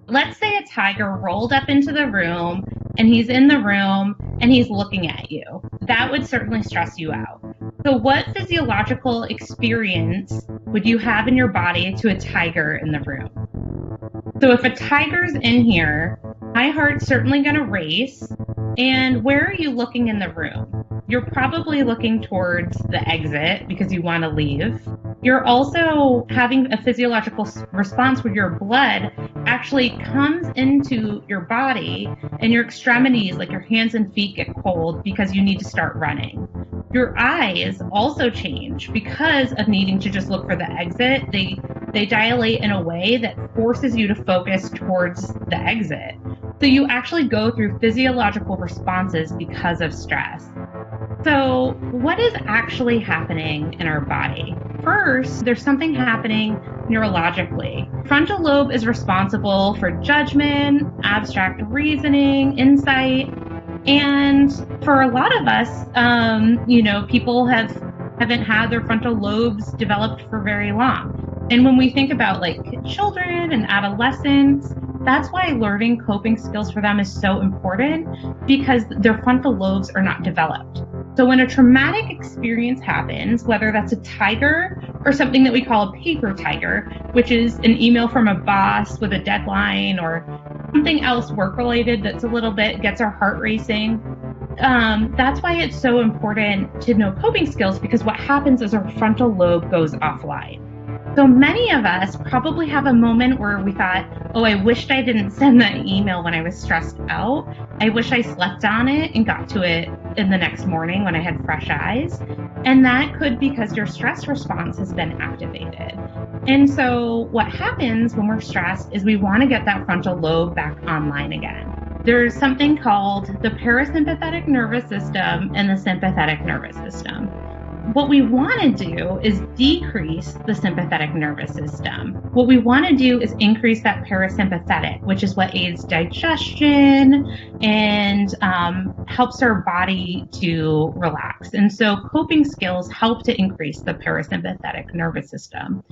Let's say a tiger rolled up into the room and he's in the room and he's looking at you. That would certainly stress you out. So, what physiological experience would you have in your body to a tiger in the room? So, if a tiger's in here, my heart's certainly going to race. And where are you looking in the room? You're probably looking towards the exit because you want to leave. You're also having a physiological response where your blood actually comes into your body and your extremities, like your hands and feet, get cold because you need to start running. Your eyes also change because of needing to just look for the exit. They dilate in a way that forces you to focus towards the exit. So you actually go through physiological responses because of stress. So what is actually happening in our body? First, there's something happening neurologically. Frontal lobe is responsible for judgment, abstract reasoning, insight, and for a lot of us, people haven't had their frontal lobes developed for very long. And when we think about like children and adolescents, that's why learning coping skills for them is so important, because their frontal lobes are not developed. So when a traumatic experience happens, whether that's a tiger or something that we call a paper tiger, which is an email from a boss with a deadline, or something else work-related that's a little bit gets our heart racing, that's why it's so important to know coping skills, because what happens is our frontal lobe goes offline. So many of us probably have a moment where we thought, oh, I wished I didn't send that email when I was stressed out. I wish I slept on it and got to it in the next morning when I had fresh eyes. And that could be because your stress response has been activated. And so what happens when we're stressed is we want to get that frontal lobe back online again. There's something called the parasympathetic nervous system and the sympathetic nervous system. What we want to do is decrease the sympathetic nervous system. What we want to do is increase that parasympathetic, which is what aids digestion and helps our body to relax. And so coping skills help to increase the parasympathetic nervous system.